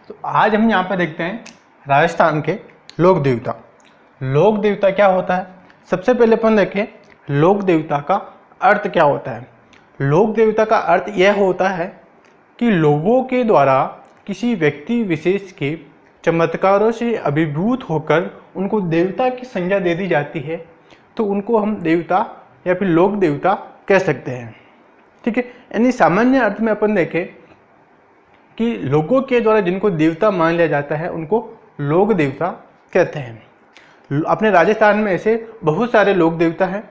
तो आज हम यहाँ पर देखते हैं राजस्थान के लोक देवता। लोक देवता क्या होता है? सबसे पहले अपन देखें लोक देवता का अर्थ क्या होता है। लोक देवता का अर्थ यह होता है कि लोगों के द्वारा किसी व्यक्ति विशेष के चमत्कारों से अभिभूत होकर उनको देवता की संज्ञा दे दी जाती है, तो उनको हम देवता या फिर लोक देवता कह सकते हैं। ठीक है, यानी सामान्य अर्थ में अपन देखें कि लोगों के द्वारा जिनको देवता मान लिया जाता है उनको लोक देवता कहते हैं। अपने राजस्थान में ऐसे बहुत सारे लोक देवता हैं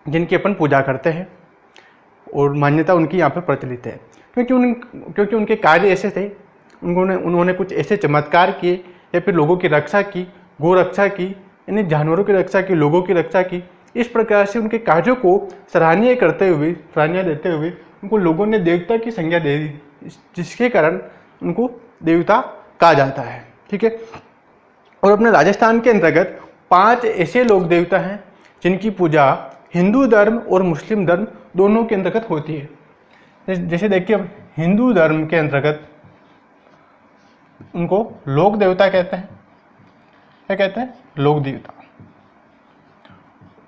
जिनकी अपन पूजा करते हैं और मान्यता उनकी यहाँ पर प्रचलित है, क्योंकि उनके कार्य ऐसे थे, उन्होंने कुछ ऐसे चमत्कार किए या फिर लोगों की रक्षा की, गौ रक्षा की, यानी जानवरों की रक्षा की, लोगों की रक्षा की। इस प्रकार से उनके कार्यों को सराहनीय देते हुए उनको लोगों ने देवता की संज्ञा दे दी, जिसके कारण उनको देवता कहा जाता है। ठीक है, और अपने राजस्थान के अंतर्गत 5 ऐसे लोक देवता हैं जिनकी पूजा हिंदू धर्म और मुस्लिम धर्म दोनों के अंतर्गत होती है। जैसे देखिए, हिंदू धर्म के अंतर्गत उनको लोक देवता कहते हैं। क्या कहते हैं? लोक देवता।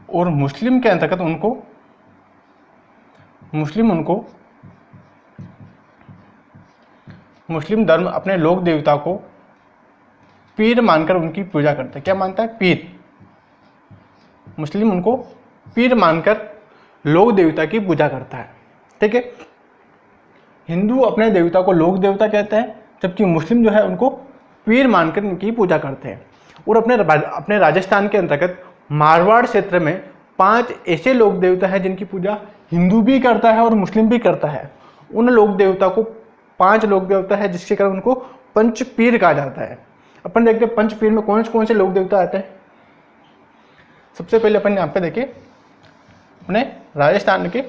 और मुस्लिम के अंतर्गत उनको मुस्लिम धर्म अपने लोक देवता को पीर मानकर उनकी पूजा करते हैं। क्या मानता है? पीर। मुस्लिम उनको पीर मानकर लोक देवता की पूजा करता है। ठीक है, हिंदू अपने देवता को लोक देवता कहते हैं, जबकि मुस्लिम जो है उनको पीर मानकर इनकी पूजा करते हैं। और अपने राजस्थान के अंतर्गत मारवाड़ क्षेत्र में 5 ऐसे लोक देवता हैं जिनकी पूजा हिंदू भी करता है और मुस्लिम भी करता है। उन लोक देवता को 5 लोक देवता है, जिसके कारण उनको पंच पीर कहा जाता है। अपन देखते हैं पंच पीर में कौन से लोक देवता आते हैं। सबसे पहले अपन यहाँ पे देखें अपने राजस्थान के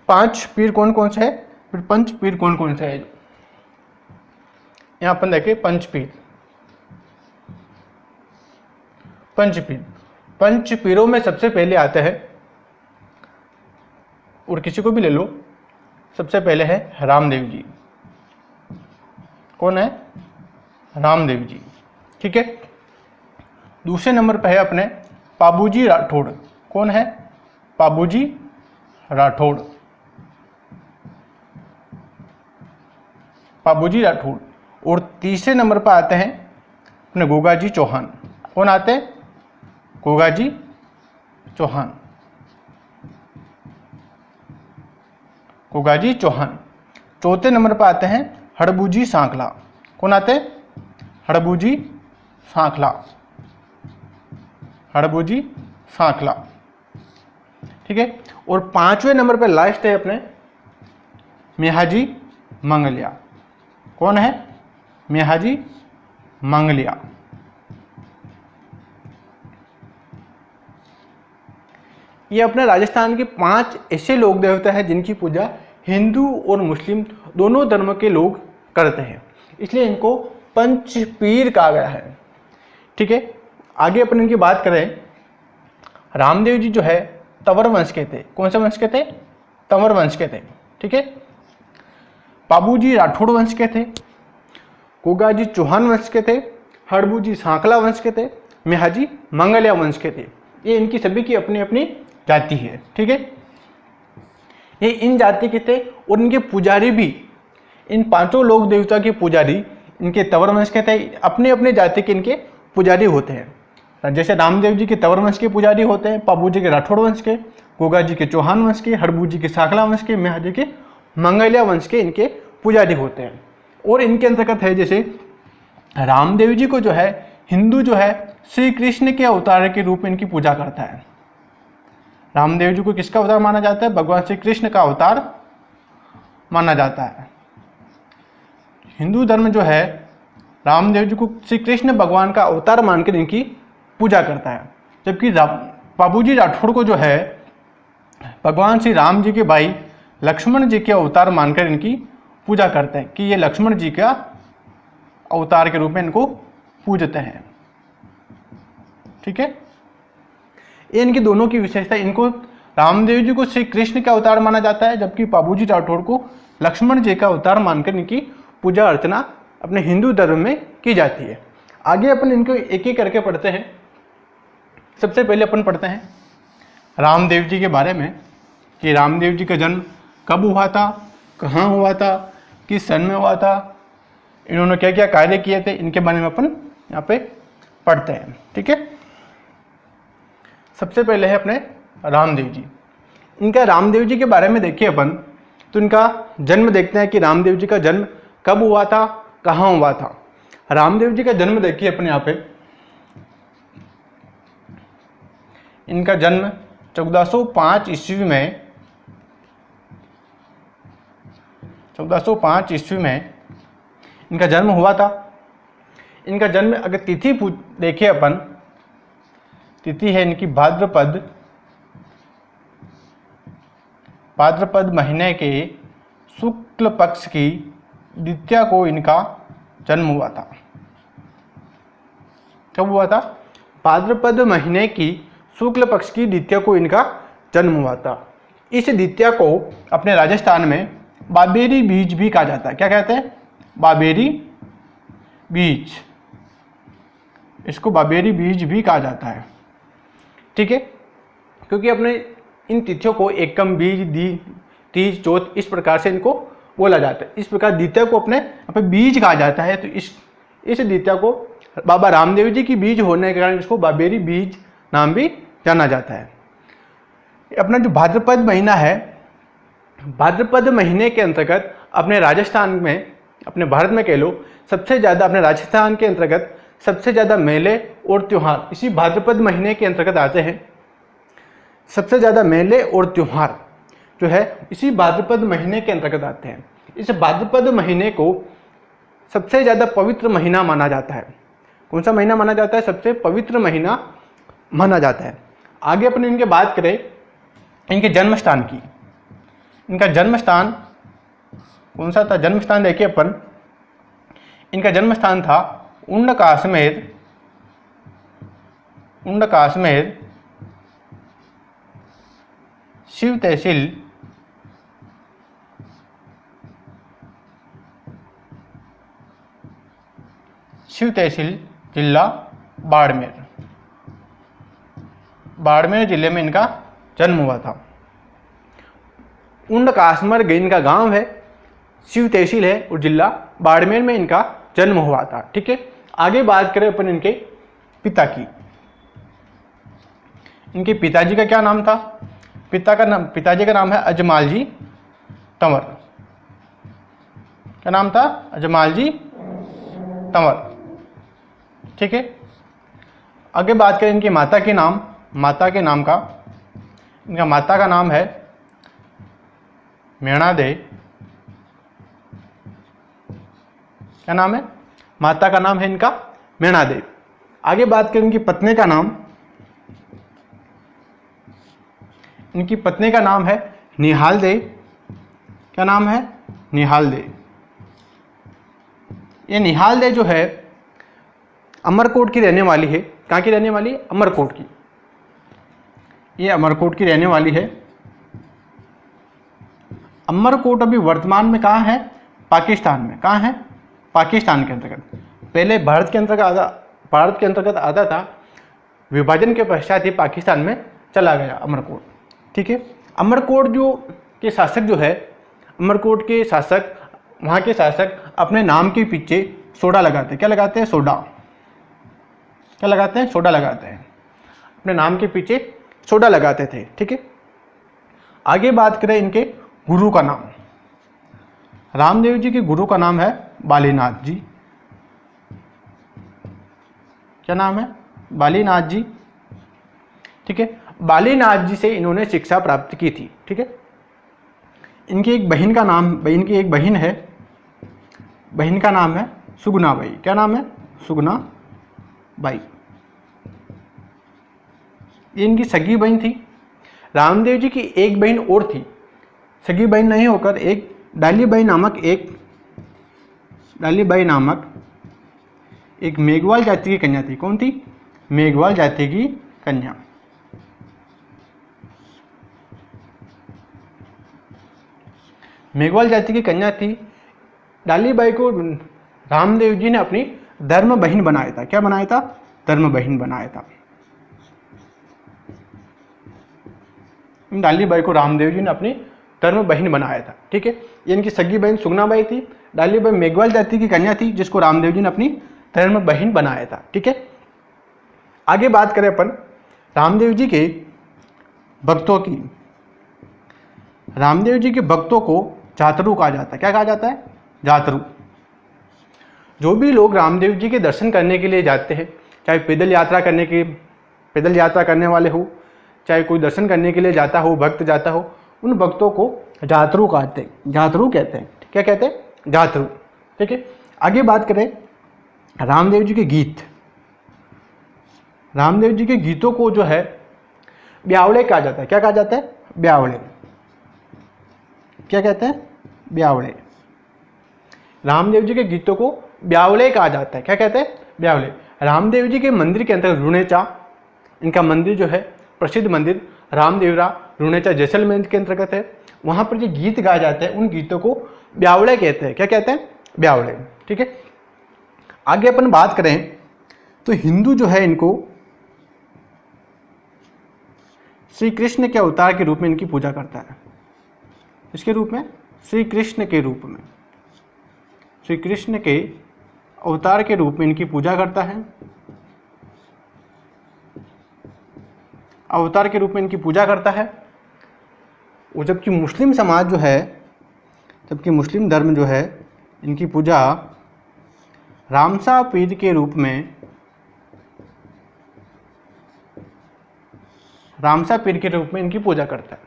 5 पीर कौन से है, फिर पंच पीर कौन से है। यहाँ अपन देखें पंच पीरों में सबसे पहले आते हैं, और किसी को भी ले लो, सबसे पहले है रामदेव जी। कौन है? रामदेव जी। ठीक है, दूसरे नंबर पर है अपने पाबूजी राठौड़। कौन है? पाबूजी राठौड़। और तीसरे नंबर पर आते हैं अपने गोगाजी चौहान। कौन आते हैं? गोगाजी चौहान। चौथे नंबर पर आते हैं हड़बूजी सांखला। कौन आते हैं? हड़बूजी सांखला। ठीक है, और 5वें नंबर पर लास्ट है अपने मेहाजी मंगलिया। कौन है? मेहाजी मंगलिया। ये अपने राजस्थान के 5 ऐसे लोक देवता हैं जिनकी पूजा हिंदू और मुस्लिम दोनों धर्म के लोग करते हैं, इसलिए इनको पंच पीर कहा गया है। ठीक है, आगे अपन इनकी बात करें। रामदेव जी जो है तंवर वंश के थे। कौन से वंश के थे? तंवर वंश के थे। ठीक है, पाबूजी राठौड़ वंश के थे, गोगाजी चौहान वंश के थे, हड़बूजी सांखला वंश के थे, मेहाजी मंगलिया वंश के थे। ये इनकी सभी की अपनी अपनी जाति है। ठीक है, ये इन जाति के थे और इनके पुजारी भी, इन 5 लोक देवता के पुजारी इनके तंवर वंश के थे। अपने अपने जाति के इनके पुजारी होते हैं। जैसे रामदेव जी के तंवर वंश के पुजारी होते हैं, पाबूजी के राठौड़ वंश के, गोगाजी के चौहान वंश के, हड़बूजी के सांखला वंश के, मेहाजी के मंगलिया वंश के इनके पुजारी होते हैं। और इनके अंतर्गत है, जैसे रामदेव जी को जो है हिंदू जो है श्री कृष्ण के अवतार के रूप में इनकी पूजा करता है। रामदेव जी को किसका अवतार माना जाता है? भगवान श्री कृष्ण का अवतार माना जाता है। हिंदू धर्म जो है रामदेव जी को श्री कृष्ण भगवान का अवतार मानकर इनकी पूजा करता है, जबकि पाबूजी राठौड़ को जो है भगवान श्री राम जी के भाई लक्ष्मण जी के अवतार मानकर इनकी पूजा करते हैं, कि ये लक्ष्मण जी का अवतार के रूप में इनको पूजते हैं। ठीक है, ये इनकी दोनों की विशेषता। इनको रामदेव जी को श्री कृष्ण का अवतार माना जाता है, जबकि पाबूजी राठौड़ को लक्ष्मण जी का अवतार मानकर इनकी पूजा अर्चना अपने हिंदू धर्म में की जाती है। आगे अपन इनको एक एक करके पढ़ते हैं। सबसे पहले अपन पढ़ते हैं रामदेव जी के बारे में कि रामदेव जी का जन्म कब हुआ था, कहाँ हुआ था, किस सन में हुआ था, इन्होंने क्या क्या कार्य किए थे, इनके बारे में अपन यहाँ पे पढ़ते हैं। ठीक है, सबसे पहले है अपने रामदेव जी। इनका रामदेव जी के बारे में देखिए अपन, तो इनका जन्म देखते हैं कि रामदेव जी का जन्म कब हुआ था, कहाँ हुआ था। रामदेव जी का जन्म देखिए अपन यहाँ पे, इनका जन्म 1405 ईस्वी में 1405 ईस्वी में इनका जन्म हुआ था। इनका जन्म अगर तिथि देखिए अपन, तिथि है इनकी भाद्रपद महीने के शुक्ल पक्ष की द्वितीया को इनका जन्म हुआ था। कब हुआ था? भाद्रपद महीने की शुक्ल पक्ष की द्वितीया को इनका जन्म हुआ था। इस द्वितीया को अपने राजस्थान में बाबेरी बीज भी कहा जाता है। क्या कहते हैं? बाबेरी बीज, इसको बाबेरी बीज भी कहा जाता है। ठीक है, क्योंकि अपने इन तिथियों को एकम, बीज, दी, तीज, चौथ इस प्रकार से इनको बोला जाता है। इस प्रकार द्वितीया को अपने यहाँ पे बीज कहा जाता है। तो इस द्वितीया को बाबा रामदेव जी की बीज होने के कारण इसको बाबेरी बीज नाम भी जाना जाता है। अपना जो भाद्रपद महीना है, भाद्रपद महीने के अंतर्गत अपने राजस्थान में, अपने भारत में कह लो, सबसे ज़्यादा अपने राजस्थान के अंतर्गत सबसे ज़्यादा मेले और त्यौहार इसी भाद्रपद महीने के अंतर्गत आते हैं। सबसे ज़्यादा मेले और त्यौहार जो है इसी भाद्रपद महीने के अंतर्गत आते हैं। इस भाद्रपद महीने को सबसे ज़्यादा पवित्र महीना माना जाता है। कौन सा महीना माना जाता है? सबसे पवित्र महीना माना जाता है। आगे अपन इनके बात करें इनके जन्म स्थान की। इनका जन्म स्थान कौन सा था? जन्म स्थान देखिए अपन, इनका जन्म स्थान था उंड काश्मीर शिव तहसील जिला बाड़मेर जिले में इनका जन्म हुआ था। उंड काश्मीर इनका गांव है, शिव तहसील है और जिला बाड़मेर में इनका जन्म हुआ था। ठीक है, आगे बात करें अपन इनके पिता की। इनके पिताजी का क्या नाम था? पिताजी का नाम है अजमाल जी तंवर। क्या नाम था? अजमाल जी तंवर। ठीक है, आगे बात करें इनकी माता के नाम का। इनका माता का नाम है मेणा दे। क्या नाम है? माता का नाम है इनका मेणा दे। आगे बात करें इनकी पत्नी का नाम। इनकी पत्नी का नाम है निहाल दे। क्या नाम है? निहाल दे। ये निहाल दे जो है अमरकोट की रहने वाली है। कहाँ की रहने वाली है? अमरकोट की। ये अमरकोट की रहने वाली है। अमरकोट अभी वर्तमान में कहाँ है? पाकिस्तान में। कहाँ है? पाकिस्तान के अंतर्गत। पहले भारत के अंतर्गत आता था, विभाजन के पश्चात ही पाकिस्तान में चला गया अमरकोट। ठीक है, अमरकोट के शासक जो है, अमरकोट के शासक, वहाँ के शासक अपने नाम के पीछे सोडा लगाते हैं। क्या लगाते हैं? सोडा। क्या लगाते हैं? सोडा लगाते हैं। अपने नाम के पीछे सोडा लगाते थे। ठीक है, आगे बात करें इनके गुरु का नाम। रामदेव जी के गुरु का नाम है बालीनाथ जी। क्या नाम है? बालीनाथ जी। ठीक है, बालीनाथ जी से इन्होंने शिक्षा प्राप्त की थी। ठीक है, इनकी एक बहन है, बहन का नाम है सुगुना बाई। क्या नाम है? सुगुना बाई। ये इनकी सगी बहन थी। रामदेव जी की एक बहन और थी, सगी बहन नहीं होकर एक डालीबाई नामक एक मेघवाल जाति की कन्या थी। कौन थी? मेघवाल जाति की कन्या। मेघवाल जाति की कन्या थी। डालीबाई को रामदेव जी ने अपनी धर्म बहिन बनाया था। क्या बनाया था? धर्म बहिन बनाया था। डालीबाई को रामदेव जी ने अपनी धर्म बहिन बनाया था। ठीक है, ये इनकी सगी बहन सुगनाबाई थी। डालीबाई मेघवाल जाति की कन्या थी जिसको रामदेव जी ने अपनी धर्म बहिन बनाया था। ठीक है, आगे बात करें अपन रामदेव जी के भक्तों की। रामदेव जी के भक्तों को जातरू कहा जाता है। क्या कहा जाता है? जातरू। जो भी लोग रामदेव जी के दर्शन करने के लिए जाते हैं, चाहे पैदल यात्रा करने वाले हो, चाहे कोई दर्शन करने के लिए जाता हो, भक्त जाता हो, उन भक्तों को जातरू कहते हैं। जातरू कहते हैं। क्या कहते हैं? जातरू। ठीक है, आगे बात करें रामदेव जी के गीत। रामदेव जी के गीतों को जो है ब्यावड़े कहा जाता है। क्या कहा जाता है? ब्यावड़े। क्या कहते हैं? ब्यावड़े। रामदेव जी के गीतों को ब्यावड़े कहा जाता है। क्या कहते हैं? ब्यावड़े। रामदेव जी के मंदिर के अंतर्गत रुणेचा, इनका मंदिर जो है प्रसिद्ध मंदिर रामदेवरा रुणेचा जैसलमेर के अंतर्गत है। वहाँ पर जो गीत गाए जाते हैं उन गीतों को ब्यावड़े कहते हैं। क्या कहते हैं? ब्यावड़े। ठीक है, आगे अपन बात करें तो हिंदू जो है इनको श्री कृष्ण के अवतार के रूप में इनकी पूजा करता है। इसके रूप में? श्री कृष्ण के रूप में, श्री कृष्ण के अवतार के रूप में इनकी पूजा करता है। अवतार के रूप में इनकी पूजा करता है। और जबकि मुस्लिम समाज जो है, जबकि मुस्लिम धर्म जो है इनकी पूजा रामसा पीर के रूप में, रामसा पीर के रूप में इनकी पूजा करता है।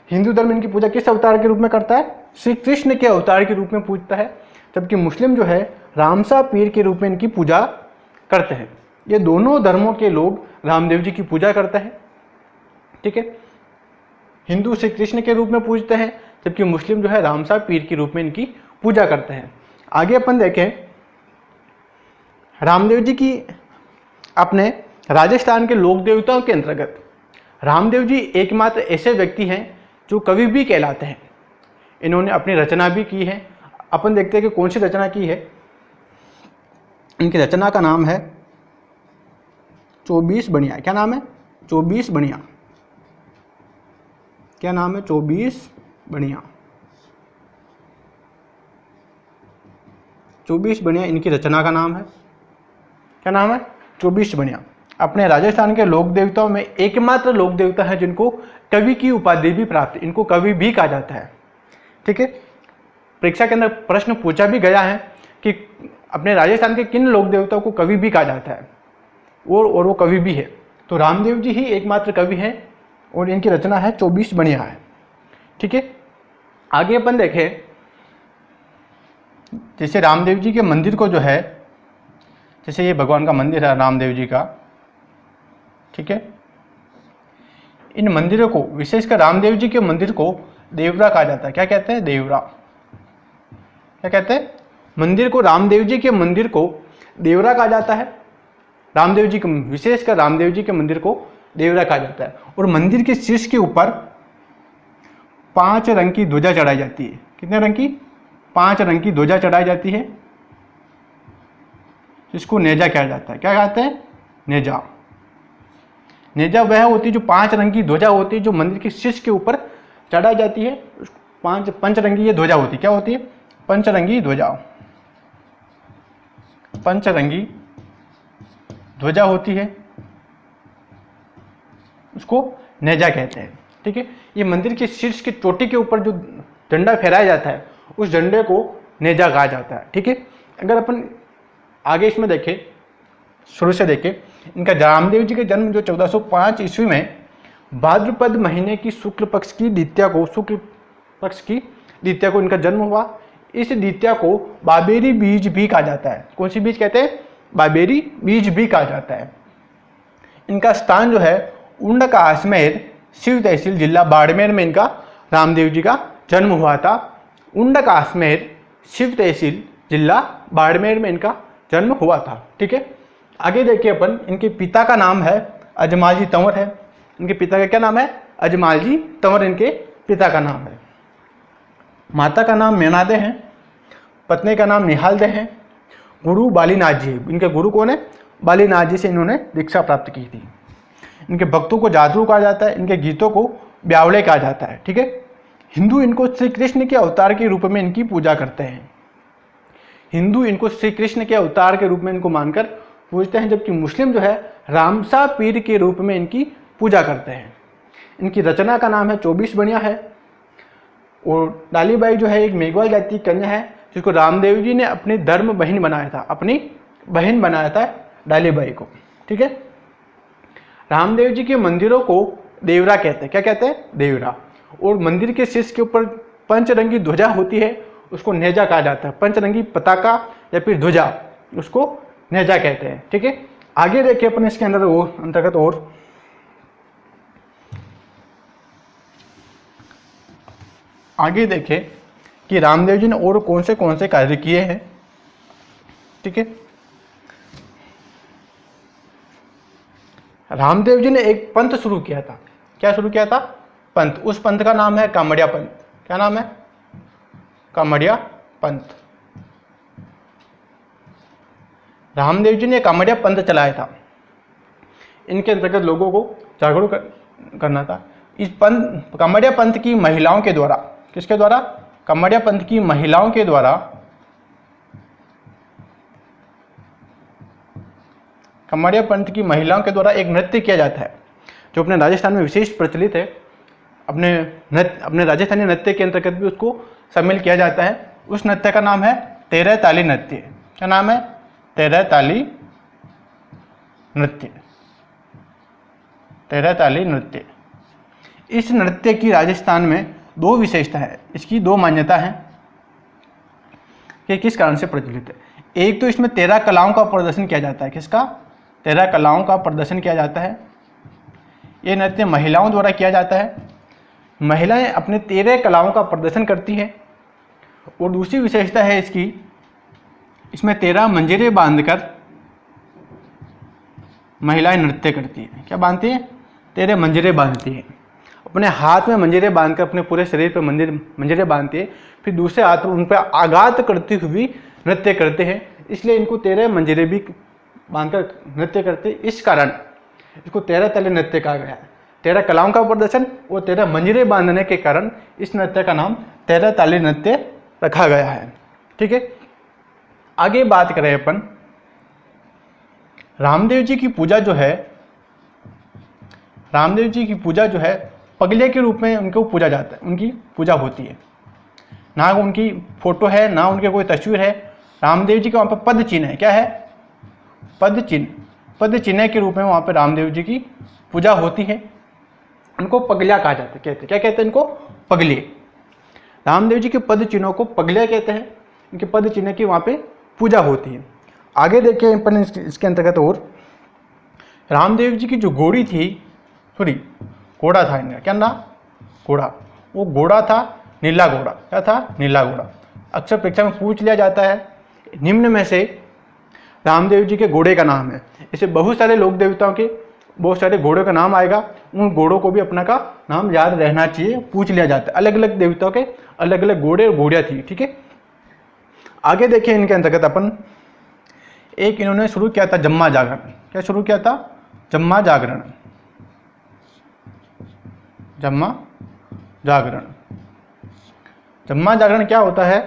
हिंदू धर्म इनकी पूजा किस अवतार के रूप में करता है? श्री कृष्ण के अवतार के रूप में पूजता है। जबकि मुस्लिम जो है रामसा पीर के रूप में इनकी पूजा करते हैं। ये दोनों धर्मों के लोग रामदेव जी की पूजा करते हैं। ठीक है, हिंदू श्री कृष्ण के रूप में पूजते हैं, जबकि मुस्लिम जो है रामसा पीर के रूप में इनकी पूजा करते हैं। आगे अपन देखें रामदेव जी की अपने राजस्थान के लोक देवताओं के अंतर्गत रामदेव जी एकमात्र ऐसे व्यक्ति हैं जो कवि भी कहलाते हैं। इन्होंने अपनी रचना भी की है। अपन देखते हैं कि कौन सी रचना की है। इनकी रचना का नाम है 24 बनिया। क्या नाम है? 24 बनिया। क्या नाम है? 24 बनिया। 24 बनिया इनकी रचना का नाम है। क्या नाम है? 24 बनिया। अपने राजस्थान के लोक देवताओं में एकमात्र लोक देवता है जिनको कवि की उपाधि भी प्राप्त है। इनको कवि भी कहा जाता है। ठीक है, परीक्षा के अंदर प्रश्न पूछा भी गया है कि अपने राजस्थान के किन लोक देवताओं को कवि भी कहा जाता है, और वो कवि भी है। तो रामदेव जी ही एकमात्र कवि हैं और इनकी रचना है 24 बनिया है। ठीक है, आगे अपन देखें जैसे रामदेव जी के मंदिर को जो है, जैसे ये भगवान का मंदिर है रामदेव जी का। ठीक है, इन मंदिरों को, विशेषकर रामदेव जी के मंदिर को देवरा कहा जाता है। क्या कहते हैं? देवरा। क्या कहते हैं? मंदिर को, रामदेव जी के मंदिर को देवरा कहा जाता है। रामदेव जी के, विशेषकर रामदेव जी के मंदिर को देवरा कहा जाता है। और मंदिर के शीर्ष के ऊपर 5 रंग की ध्वजा चढ़ाई जाती है। कितने रंग की? 5 रंग की ध्वजा चढ़ाई जाती है, जिसको नेजा कहा जाता है। क्या कहते हैं? नेजा। नेजा वह होती है जो 5 रंग की ध्वजा होती है, जो मंदिर के शीर्ष के ऊपर चढ़ाई जाती है। 5 पंचरंगी ये ध्वजा होती है। क्या होती है? पंचरंगी ध्वजा। पंचरंगी ध्वजा होती है, उसको नेजा कहते हैं। ठीक है, ये मंदिर के शीर्ष की चोटी के ऊपर जो झंडा फहराया जाता है उस झंडे को नेजा कहा जाता है। ठीक है, अगर अपन आगे इसमें देखें, शुरू से देखें, इनका रामदेव जी का जन्म जो 1405 ईस्वी में भाद्रपद महीने की शुक्ल पक्ष की द्वितीया को इनका जन्म हुआ। इस द्वितीया को बाबेरी बीज भी कहा जाता है। कौन सी बीज कहते हैं? बाबेरी बीज भी कहा जाता है। इनका स्थान जो है उंडका आसमेर, शिव तहसील, जिला बाड़मेर में इनका रामदेव जी का जन्म हुआ था। उंडका आसमेर, शिव तहसील, जिला बाड़मेर में इनका जन्म हुआ था। ठीक है, आगे देखिए अपन, इनके पिता का नाम है अजमाल जी तंवर है। इनके पिता का क्या नाम है? अजमाल जी तंवर इनके पिता का नाम है। माता का नाम मैनादे है, पत्नी का नाम निहालदे है गुरु बालीनाथ जी। इनके गुरु कौन है? बालीनाथ जी से इन्होंने दीक्षा प्राप्त की थी। इनके भक्तों को जादरू कहा जाता है, इनके गीतों को ब्यावले कहा जाता है। ठीक है, हिंदू इनको श्री कृष्ण के अवतार के रूप में इनकी पूजा करते हैं। हिंदू इनको श्री कृष्ण के अवतार के रूप में इनको मानकर पूजते हैं, जबकि मुस्लिम जो है रामसा पीर के रूप में इनकी पूजा करते हैं। इनकी रचना का नाम है 24 बनिया है। और डालीबाई जो है एक मेघवाल जाति की कन्या है, जिसको रामदेव जी ने अपनी धर्म बहन बनाया था, अपनी बहन बनाया था डालीबाई को। ठीक है, रामदेव जी के मंदिरों को देवरा कहते हैं। क्या कहते हैं? देवरा। और मंदिर के शीर्ष के ऊपर पंचरंगी ध्वजा होती है, उसको नेजा कहा जाता है। पंचरंगी पताका या फिर ध्वजा, उसको नेजा कहते हैं। ठीक है, आगे देखिए अपन इसके अंदर और अंतर्गत और आगे देखें कि रामदेव जी ने और कौन से कार्य किए हैं। ठीक है, रामदेव जी ने एक पंथ शुरू किया था। क्या शुरू किया था? पंथ। उस पंथ का नाम है कामड़िया पंथ। क्या नाम है? कामड़िया पंथ। रामदेव जी ने कामड़िया पंथ चलाया था। इनके अंतर्गत लोगों को जागरूक करना था। इस पंथ, कामड़िया पंथ की महिलाओं के द्वारा, किसके द्वारा? कामड़िया पंथ की महिलाओं के द्वारा, कामड़िया पंथ की महिलाओं के द्वारा एक नृत्य किया जाता है, जो अपने राजस्थान में विशेष प्रचलित है। अपने राजस्थानी नृत्य के अंतर्गत भी उसको शामिल किया जाता है। उस नृत्य का नाम है तेरह ताली नृत्य। क्या नाम है? तेरह ताली नृत्य। तेरह ताली नृत्य। इस नृत्य की राजस्थान में दो विशेषता है, इसकी दो मान्यता है कि किस कारण से प्रचलित है। एक तो इसमें 13 कलाओं का प्रदर्शन किया जाता है। किसका? 13 कलाओं का प्रदर्शन किया जाता है। ये नृत्य महिलाओं द्वारा किया जाता है। महिलाएं अपने 13 कलाओं का प्रदर्शन करती है। और दूसरी विशेषता है इसकी, इसमें 13 मंजीरे बांधकर महिलाएं नृत्य करती हैं। क्या बांधती हैं? 13 मंजीरे बांधती हैं। अपने हाथ में मंजीरे बांधकर अपने पूरे शरीर पर मंजीरे बांधती है, फिर दूसरे हाथ में उन पर आघात करती हुई नृत्य करते हैं। इसलिए इनको 13 मंजीरे भी बांधकर नृत्य करते, इस कारण इसको 13 ताली नृत्य कहा गया है। 13 कलाओं का प्रदर्शन और 13 मंजीरे बांधने के कारण इस नृत्य का नाम 13 ताली नृत्य रखा गया है। ठीक है, आगे बात करें अपन, रामदेव जी की पूजा जो है, रामदेव जी की पूजा जो है पगले के रूप में उनको पूजा जाता है, उनकी पूजा होती है। ना उनकी फोटो है, ना उनके कोई तस्वीर है। रामदेव जी के वहाँ पर पद चिन्ह है। क्या है? पद चिन्ह। पद चिन्ह के रूप में वहाँ पर रामदेव जी की पूजा होती है। उनको पगलिया कहा जाता है। कहते क्या कहते हैं इनको? पगले। रामदेव जी के पद चिन्हों को पगलिया कहते हैं। इनके पद चिन्ह की वहाँ पे पूजा होती है। आगे देखिए अपन इसके अंतर्गत और, रामदेव जी की जो घोड़ी थी, सॉरी घोड़ा था इनका, क्या नाम? घोड़ा। वो घोड़ा था नीला घोड़ा। क्या था? नीला घोड़ा। अक्सर परीक्षा में पूछ लिया जाता है, निम्न में से रामदेव जी के घोड़े का नाम है। इसे बहुत सारे लोक देवताओं के बहुत सारे घोड़ों का नाम आएगा, उन घोड़ों को भी अपना का नाम याद रहना चाहिए, पूछ लिया जाता है। अलग अलग देवताओं के अलग अलग घोड़े और घोड़ियाँ थी। ठीक है, आगे देखिए इनके अंतर्गत अपन, एक इन्होंने शुरू किया था जम्मा जागरण। क्या शुरू किया था? जम्मा जागरण। जम्मा जागरण। जम्मा जागरण क्या होता है?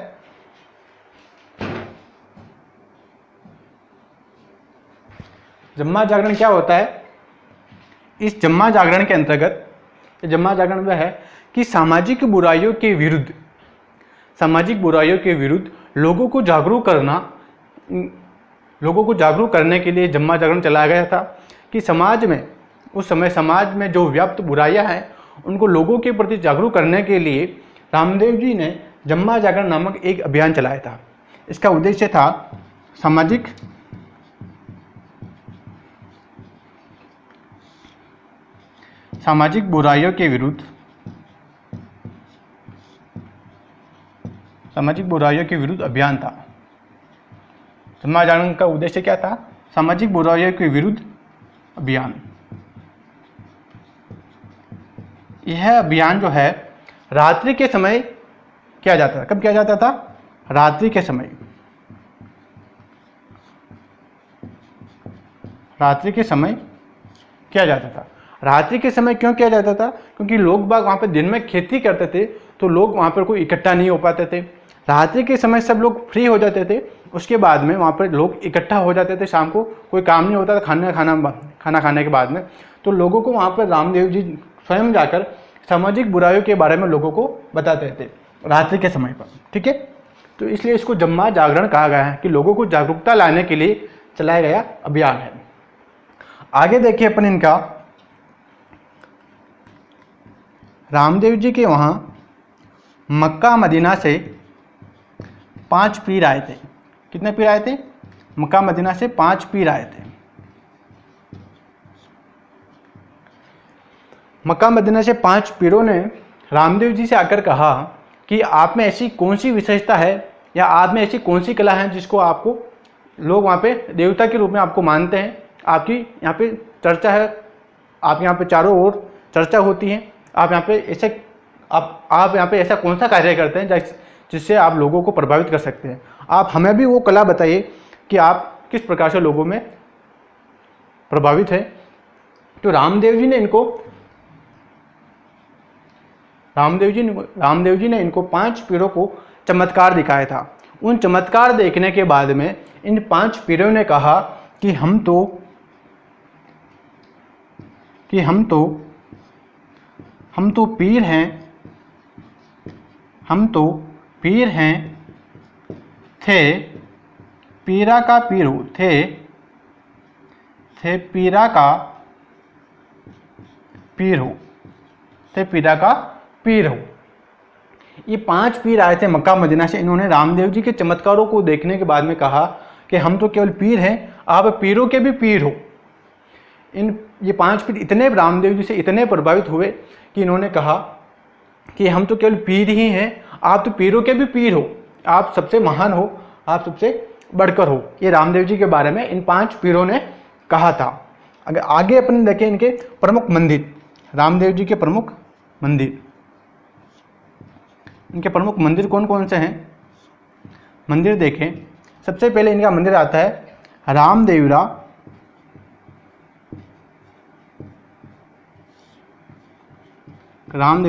जम्मा जागरण क्या होता है? इस जम्मा जागरण के अंतर्गत, जम्मा जागरण वह है कि सामाजिक बुराइयों के विरुद्ध, सामाजिक बुराइयों के विरुद्ध लोगों को जागरूक करना, लोगों को जागरूक करने के लिए जम्मा जागरण चलाया गया था कि समाज में, उस समय समाज में जो व्याप्त बुराइयां हैं उनको लोगों के प्रति जागरूक करने के लिए रामदेव जी ने जम्मा जागरण नामक एक अभियान चलाया था। इसका उद्देश्य था सामाजिक बुराइयों के विरुद्ध, सामाजिक बुराइयों के विरुद्ध अभियान था। जम्मा जागरण का उद्देश्य क्या था? सामाजिक बुराइयों के विरुद्ध अभियान। यह अभियान जो है रात्रि के समय किया जाता था। कब किया जाता था? रात्रि के समय। रात्रि के समय किया जाता था। रात्रि के समय क्यों किया जाता था? क्योंकि लोग बाग वहाँ पे दिन में खेती करते थे, तो लोग वहाँ पर कोई इकट्ठा नहीं हो पाते थे। रात्रि के समय सब लोग फ्री हो जाते थे, उसके बाद में वहाँ पर लोग इकट्ठा हो जाते थे। शाम को कोई काम नहीं होता था खाना खाने के बाद में, तो लोगों को वहाँ पर रामदेव जी स्वयं जाकर सामाजिक बुराइयों के बारे में लोगों को बताते थे रात्रि के समय पर। ठीक है, तो इसलिए इसको जम्मा जागरण कहा गया है कि लोगों को जागरूकता लाने के लिए चलाया गया अभियान है। आगे देखिए अपन इनका, रामदेव जी के वहाँ मक्का मदीना से 5 पीर आए थे। कितने पीर आए थे? मक्का मदीना से 5 पीर आए थे। मक्का मदीना से 5 पीरों ने रामदेव जी से आकर कहा कि आप में ऐसी कौन सी विशेषता है या आप में ऐसी कौन सी कला है जिसको आपको लोग वहाँ पे देवता के रूप में आपको मानते हैं, आपकी यहाँ पे चर्चा है, आप यहाँ पे चारों ओर चर्चा होती है, आप यहाँ पे ऐसे आप यहाँ पे ऐसा कौन सा कार्य करते हैं जिससे आप लोगों को प्रभावित कर सकते हैं। आप हमें भी वो कला बताइए कि आप किस प्रकार से लोगों में प्रभावित है। तो रामदेव जी ने इनको 5 पीरों को चमत्कार दिखाया था। उन चमत्कार देखने के बाद में इन 5 पीरों ने कहा कि हम तो पीर हैं, थे पीरा का पीर हो, थे पीरा का पीर हो, थे पीरा का पीर हो। ये 5 पीर आए थे मक्का मदीना से। इन्होंने रामदेव जी के चमत्कारों को देखने के बाद में कहा कि हम तो केवल पीर हैं, आप पीरों के भी पीर हो। ये 5 पीर इतने रामदेव जी से इतने प्रभावित हुए कि इन्होंने कहा कि हम तो केवल पीर ही हैं, आप तो पीरों के भी पीर हो, आप सबसे महान हो, आप सबसे बढ़कर हो। ये रामदेव जी के बारे में इन 5 पीरों ने कहा था। अगर आगे अपन देखें इनके प्रमुख मंदिर, रामदेव जी के प्रमुख मंदिर, इनके प्रमुख मंदिर कौन कौन से हैं? मंदिर देखें, सबसे पहले इनका मंदिर आता है रामदेवरा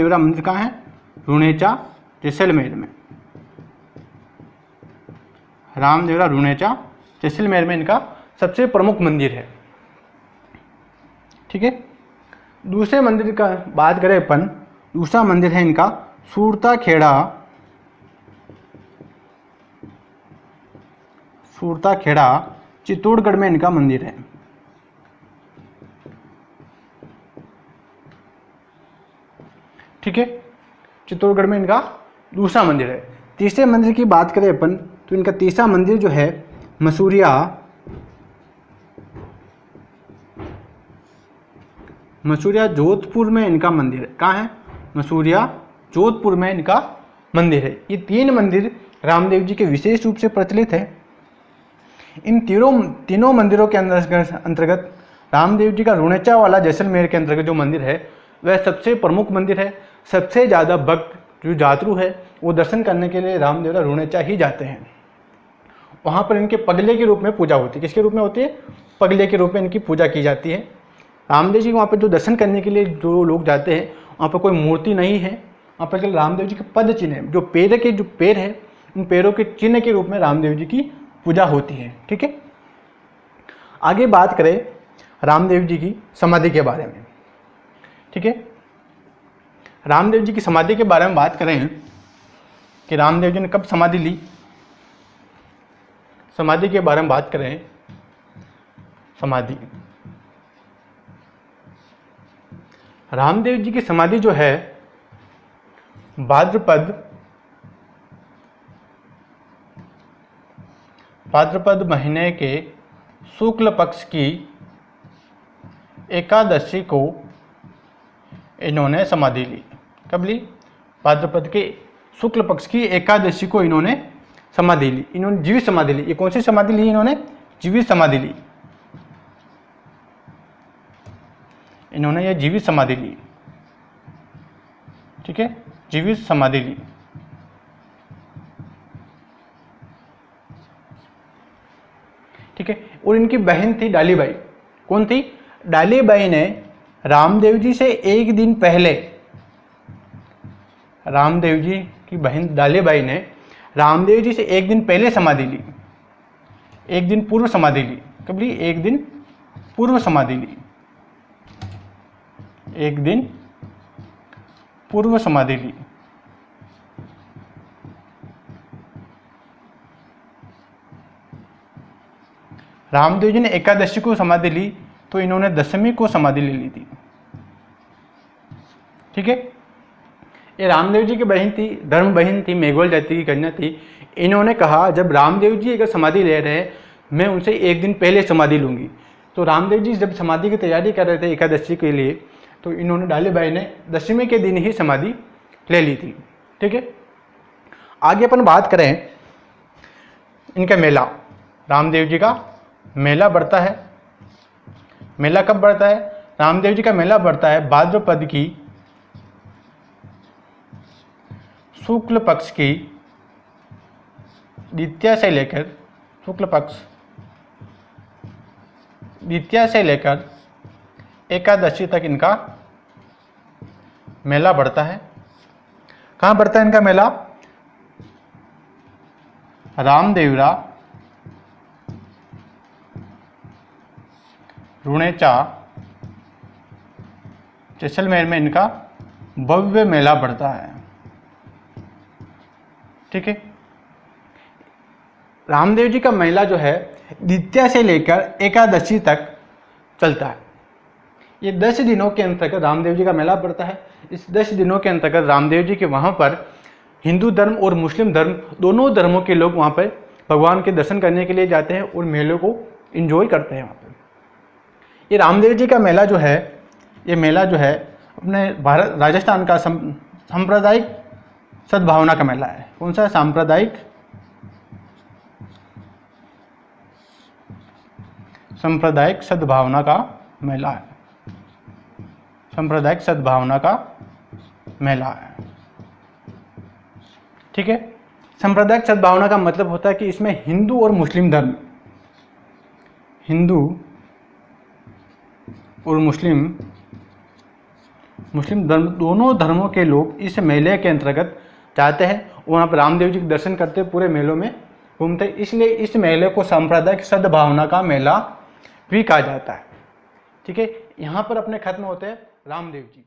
मंदिर कहाँ है? रुणेचा जैसलमेर में। रामदेवरा रुणेचा जैसलमेर में इनका सबसे प्रमुख मंदिर है। ठीक है, दूसरे मंदिर का बात करें अपन, दूसरा मंदिर है इनका सूरता खेड़ा चित्तौड़गढ़ में इनका मंदिर है। ठीक है, चित्तौड़गढ़ में इनका दूसरा मंदिर है। तीसरे मंदिर की बात करें अपन तो इनका तीसरा मंदिर जो है मसूरिया जोधपुर में इनका मंदिर है। कहाँ है? मसूरिया जोधपुर में इनका मंदिर है। ये 3 मंदिर रामदेव जी के विशेष रूप से प्रचलित है। इन तीनों मंदिरों के अंतर्गत रामदेव जी का रुणेचा वाला जैसलमेर के अंतर्गत जो मंदिर है वह सबसे प्रमुख मंदिर है। सबसे ज़्यादा भक्त जो यात्रु है वो दर्शन करने के लिए रामदेवरा रुणेचा ही जाते हैं। वहाँ पर इनके पगले के रूप में पूजा होती है। किसके रूप में होती है? पगले के रूप में इनकी पूजा की जाती है। रामदेव जी वहाँ पर जो दर्शन करने के लिए जो लोग जाते हैं वहाँ पर कोई मूर्ति नहीं है, वहाँ पर केवल रामदेव जी के पद चिन्ह है। जो पैर है उन पैरों के चिन्ह के रूप में रामदेव जी की पूजा होती है। ठीक है, आगे बात करें रामदेव जी की समाधि के बारे में। ठीक है, रामदेव जी की समाधि के बारे में बात करें कि रामदेव जी ने कब समाधि ली, समाधि के बारे में बात करें। समाधि, रामदेव जी की समाधि जो है भाद्रपद महीने के शुक्ल पक्ष की एकादशी को इन्होंने समाधि ली। कब ली? भाद्रपद के शुक्ल पक्ष की एकादशी को इन्होंने समाधि ली। इन्होंने जीवित समाधि ली। ये कौन सी समाधि ली? इन्होंने जीवित समाधि ली। इन्होंने ये जीवित समाधि ली। ठीक है, जीवित समाधि ली। ठीक है, और इनकी बहन थी डालीबाई। कौन थी? डालीबाई ने रामदेव जी से एक दिन पहले, रामदेव जी की बहन डालीबाई ने रामदेव जी से एक दिन पहले समाधि ली, एक दिन पूर्व समाधि ली। कब ली? एक दिन पूर्व समाधि ली, एक दिन पूर्व समाधि ली। रामदेव जी ने एकादशी को समाधि ली, तो इन्होंने दशमी को समाधि ले ली थी। ठीक है, ये रामदेव जी की बहन थी, धर्म बहन थी, मेघोल जाति की कन्या थी। इन्होंने कहा जब रामदेव जी अगर समाधि ले रहे हैं, मैं उनसे एक दिन पहले समाधि लूंगी। तो रामदेव जी जब समाधि की तैयारी कर रहे थे एकादशी के लिए, तो इन्होंने डालीबाई ने दशमी के दिन ही समाधि ले ली थी। ठीक है, आगे अपन बात करें इनका मेला। रामदेव जी का मेला बढ़ता है। मेला कब बढ़ता है? रामदेव जी का मेला बढ़ता है भाद्रपद की शुक्ल पक्ष की द्वितीया से लेकर, शुक्ल पक्ष द्वितीया से लेकर एकादशी तक इनका मेला बढ़ता है। कहाँ बढ़ता है इनका मेला? रामदेवरा, रुणेचा, जैसलमेर में इनका भव्य मेला बढ़ता है। ठीक है, रामदेव जी का मेला जो है द्वितीया से लेकर एकादशी तक चलता है। ये 10 दिनों के अंतर्गत रामदेव जी का मेला पड़ता है। इस 10 दिनों के अंतर्गत रामदेव जी के वहाँ पर हिंदू धर्म और मुस्लिम धर्म दोनों धर्मों के लोग वहाँ पर भगवान के दर्शन करने के लिए जाते हैं और मेलों को एंजॉय करते हैं वहाँ पर। ये रामदेव जी का मेला जो है, ये मेला जो है अपने भारत राजस्थान का सांप्रदायिक सद्भावना का मेला है। कौन सा? सांप्रदायिक सद्भावना का मेला है। सांप्रदायिक सद्भावना का मेला है। ठीक है, सांप्रदायिक सद्भावना का मतलब होता है कि इसमें हिंदू और मुस्लिम धर्म, हिंदू और मुस्लिम धर्म दोनों धर्मों के लोग इस मेले के अंतर्गत जाते हैं और वहाँ पर रामदेव जी के दर्शन करते, पूरे मेलों में घूमते। इसलिए इस मेले को सांप्रदायिक सद्भावना का मेला भी कहा जाता है। ठीक है, यहाँ पर अपने खत्म होते हैं रामदेव जी।